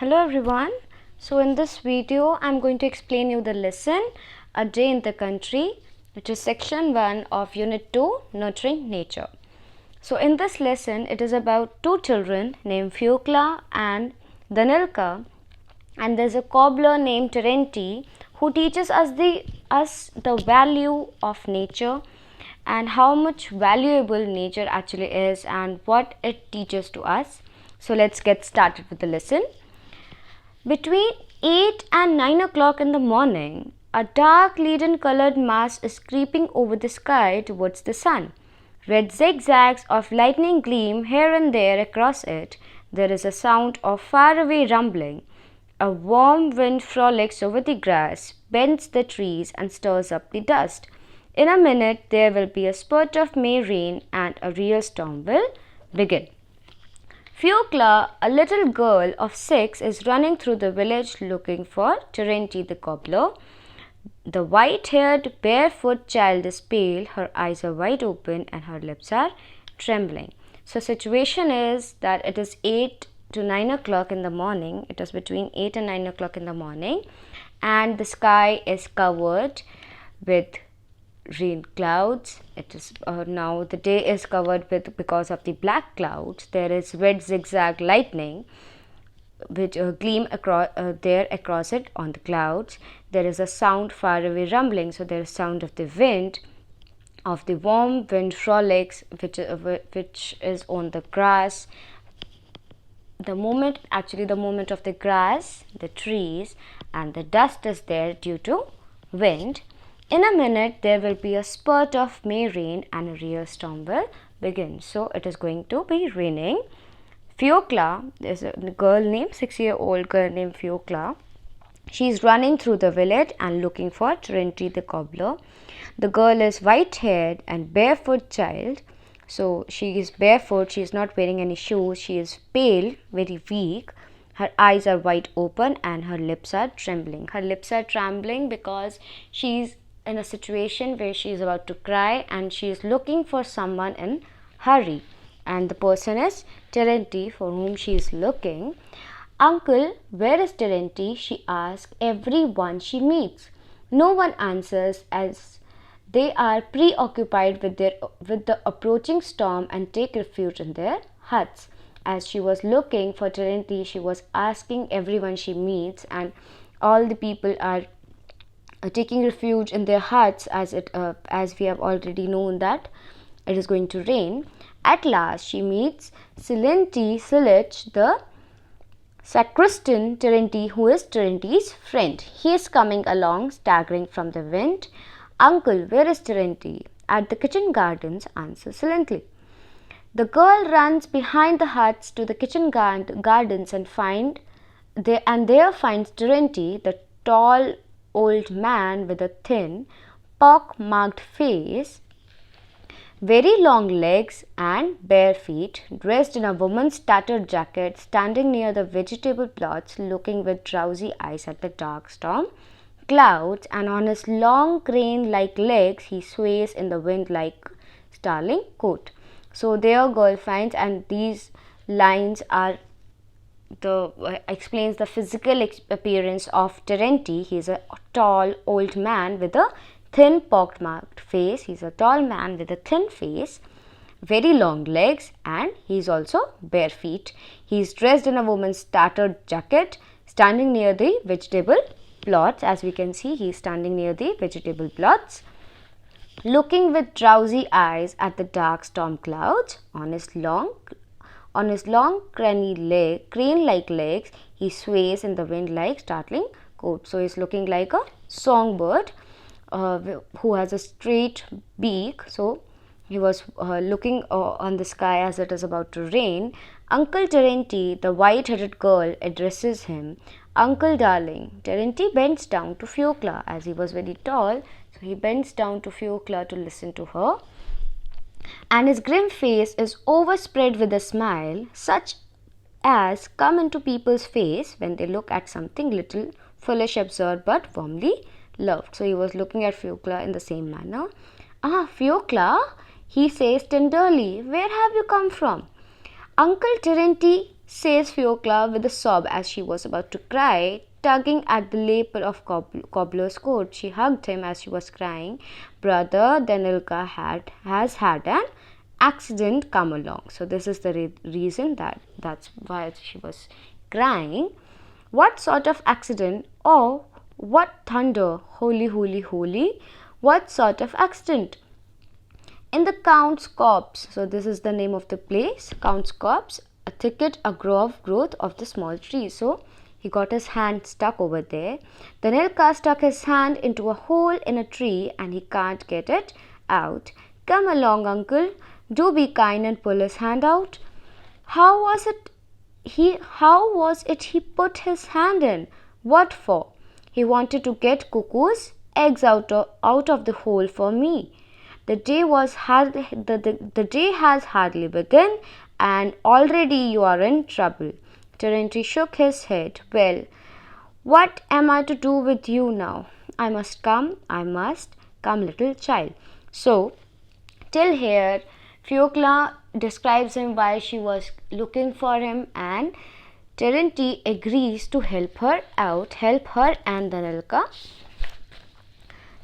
Hello everyone. So in this video I'm going to explain you the lesson A Day in the Country, which is section 1 of unit 2, Nurturing Nature. So in this lesson it is about two children named Fiocla and Danilka, and there's a cobbler named Terenti who teaches us the value of nature and how much valuable nature actually is and what it teaches to us. So let's get started with the lesson. Between 8 and 9 o'clock in the morning, a dark leaden colored mass is creeping over the sky towards the sun. Red zigzags of lightning gleam here and there across it. There is a sound of faraway rumbling. A warm wind frolics over the grass, bends the trees, and stirs up the dust. In a minute, there will be a spurt of May rain, and a real storm will begin. Fiocla, a little girl of 6, is running through the village looking for Terenti the cobbler. The white-haired, barefoot child is pale, her eyes are wide open and her lips are trembling. So situation is that it is 8 to 9 o'clock in the morning. It is between 8 and 9 o'clock in the morning, and the sky is covered with rain clouds. It is now the day is covered with, because of the black clouds, there is red zigzag lightning which gleam across across it on the clouds. There is a sound far away rumbling, so there is sound of the wind, of the warm wind frolics which is on the grass. The moment of the grass, the trees, and the dust is there due to wind. In a minute, there will be a spurt of May rain and a real storm will begin. So, it is going to be raining. Fiocla, there's a girl named 6-year-old girl named Fiocla. She is running through the village and looking for Terenti the cobbler. The girl is white-haired and barefoot child. So, she is barefoot, she is not wearing any shoes, she is pale, very weak. Her eyes are wide open and her lips are trembling. Her lips are trembling because she is in a situation where she is about to cry and she is looking for someone in hurry, and the person is Terenti for whom she is looking. Uncle, where is Terenti? She asks everyone she meets. No one answers as they are preoccupied with the approaching storm and take refuge in their huts. As she was looking for Terenti, she was asking everyone she meets, and all the people are taking refuge in their huts as we have already known that it is going to rain. At last she meets Silinti Silich, the sacristan Terenti, who is Terenti's friend. He is coming along, staggering from the wind. Uncle, where is Terenti? At the kitchen gardens, answers Silently. The girl runs behind the huts to the kitchen gardens and there finds Terenti, the tall old man with a thin, pock-marked face, very long legs and bare feet, dressed in a woman's tattered jacket, standing near the vegetable plots, looking with drowsy eyes at the dark storm clouds, and on his long crane-like legs he sways in the wind like starling coat. So there girl finds, and these lines are explains the physical appearance of Terenti. He is a tall old man with a thin pock-marked face. He is a tall man with a thin face, very long legs, and he is also bare feet. He is dressed in a woman's tattered jacket, standing near the vegetable plots. As we can see, he is standing near the vegetable plots, looking with drowsy eyes at the dark storm clouds. On his long crane-like legs, he sways in the wind like startling coat. So, he is looking like a songbird who has a straight beak. So, he was looking on the sky as it is about to rain. Uncle Terenti, the white-headed girl, addresses him. Uncle darling. Terenti bends down to Fiocla as he was very tall. So, he bends down to Fiocla to listen to her, and his grim face is overspread with a smile such as come into people's face when they look at something little foolish, absurd, but warmly loved. So he was looking at Fiocla in the same manner. Ah, Fiocla, he says tenderly, where have you come from? Uncle Terenti says Fiocla with a sob as she was about to cry, tugging at the lapel of Cobbler's coat. She hugged him as she was crying. Brother, Danilka has had an accident come along. So this is the reason that's why she was crying. What sort of accident? Oh, what thunder! Holy, holy, holy! What sort of accident? In the Count's Copse, so this is the name of the place, Count's Copse, a thicket, a growth of the small trees. So he got his hand stuck over there. Danilka stuck his hand into a hole in a tree and he can't get it out. Come along, uncle. Do be kind and pull his hand out. How was it he put his hand in? What for? He wanted to get Cuckoo's eggs out of the hole for me. The day has hardly begun, and already you are in trouble. Terenti shook his head. Well, what am I to do with you now? I must come, little child. So, till here, Fiocla describes him why she was looking for him, and Terenti agrees to help her and Danilka.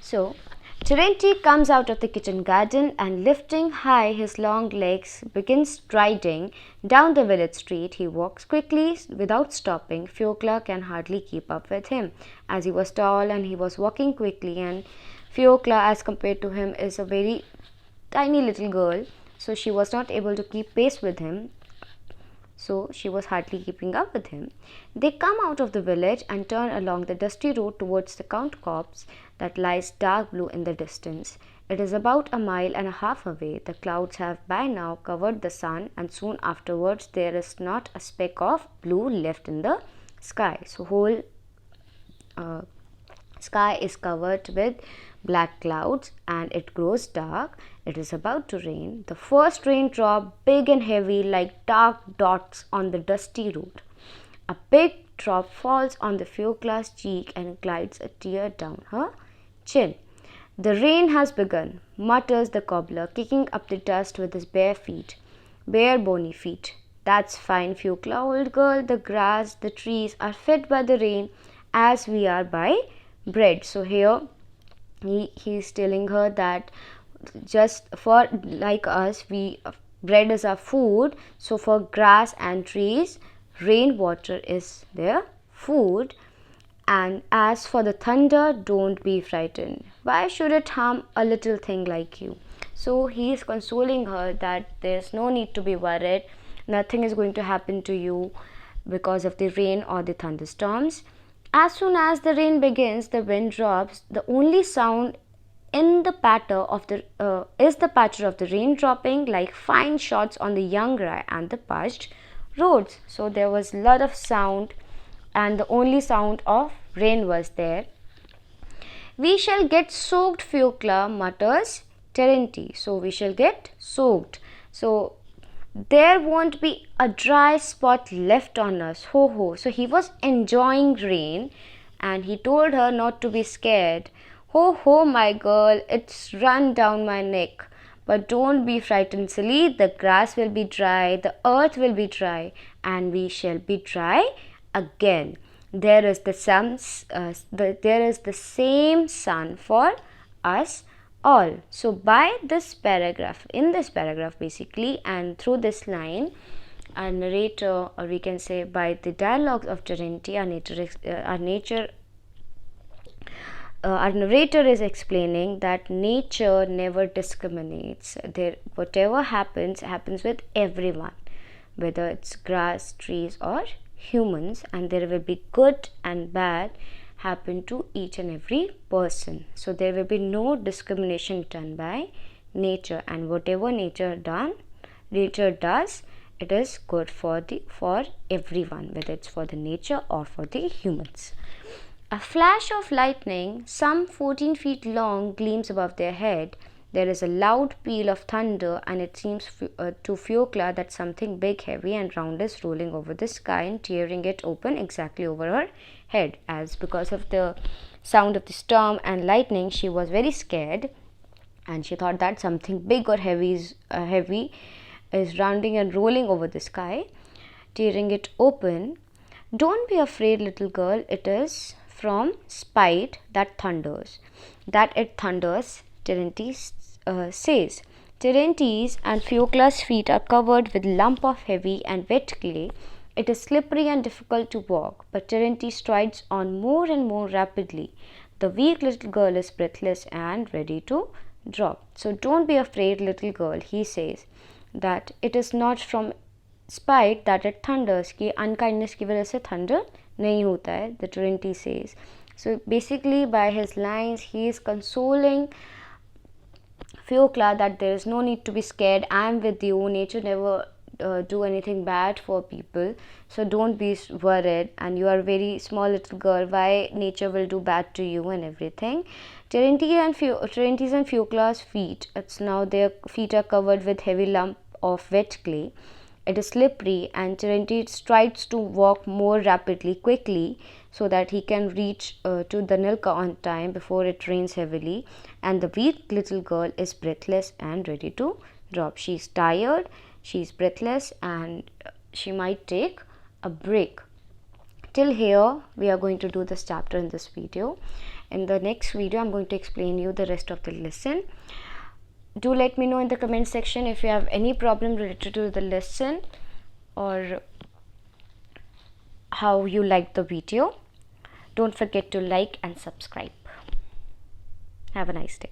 So, Terenti comes out of the kitchen garden and lifting high his long legs begins striding down the village street. He walks quickly without stopping. Fiocla can hardly keep up with him as he was tall and he was walking quickly, and Fiocla as compared to him is a very tiny little girl, so she was not able to keep pace with him. So she was hardly keeping up with him. They come out of the village and turn along the dusty road towards the Count Copse that lies dark blue in the distance. It is about 1.5 miles away. The clouds have by now covered the sun, and soon afterwards there is not a speck of blue left in the sky. So whole sky is covered with black clouds and it grows dark. It is about to rain. The first raindrop, big and heavy like dark dots on the dusty road. A big drop falls on the Fiocla's cheek and glides a tear down her chin. The rain has begun, mutters the cobbler, kicking up the dust with his bare bony feet. That's fine, Fiocla, old girl. The grass, the trees are fed by the rain as we are by bread. So here he's telling her that just for like us, bread is our food. So for grass and trees, rainwater is their food. And as for the thunder, don't be frightened. Why should it harm a little thing like you? So he is consoling her that there's no need to be worried. Nothing is going to happen to you because of the rain or the thunderstorms. As soon as the rain begins, the wind drops. The only sound in the patter of the rain dropping like fine shots on the young rye and the parched roads. So there was a lot of sound, and the only sound of rain was there. We shall get soaked, Fiocla, mutters Terenti. So we shall get soaked. So there won't be a dry spot left on us. Ho ho. So he was enjoying rain and he told her not to be scared. Ho ho, my girl, it's run down my neck. But don't be frightened, silly. The grass will be dry, the earth will be dry, and we shall be dry again. There is the same sun for us all. So in this paragraph basically, and through this line, our narrator, or we can say by the dialogues of Terenti, our narrator is explaining that nature never discriminates. Whatever happens with everyone, whether it's grass, trees, or humans, and there will be good and bad happen to each and every person. So there will be no discrimination done by nature, and whatever nature does, it is good for everyone, whether it's for the nature or for the humans. A flash of lightning, some 14 feet long, gleams above their head. There is a loud peal of thunder, and it seems to Fiocla that something big, heavy, and round is rolling over the sky and tearing it open exactly over her head. As because of the sound of the storm and lightning, she was very scared, and she thought that something big or heavy is rounding and rolling over the sky. tearing it open. Don't be afraid, little girl, it is from spite that thunders. That it thunders, Terentius says. Terentius and Fiocla's feet are covered with lump of heavy and wet clay. It is slippery and difficult to walk, but Terentius strides on more and more rapidly. The weak little girl is breathless and ready to drop. So don't be afraid, little girl, he says, that it is not from spite that it thunders, कि unkindness की वजह से thunder नहीं होता है, the Terentius says. So basically by his lines he is consoling Fiocla that there is no need to be scared. I am with you. Nature never do anything bad for people, so don't be worried, and you are a very small little girl, why nature will do bad to you and everything. Terentius and Fiocla's feet, it's now their feet are covered with heavy lump of wet clay. It is slippery, and Terentius strives to walk more rapidly, quickly, so that he can reach to the Nilka on time before it rains heavily. And the weak little girl is breathless and ready to drop. She is tired, she is breathless, and she might take a break. Till here we are going to do this chapter in this video. In the next video I am going to explain you the rest of the lesson. Do let me know in the comment section if you have any problem related to the lesson or how you like the video. Don't forget to like and subscribe. Have a nice day.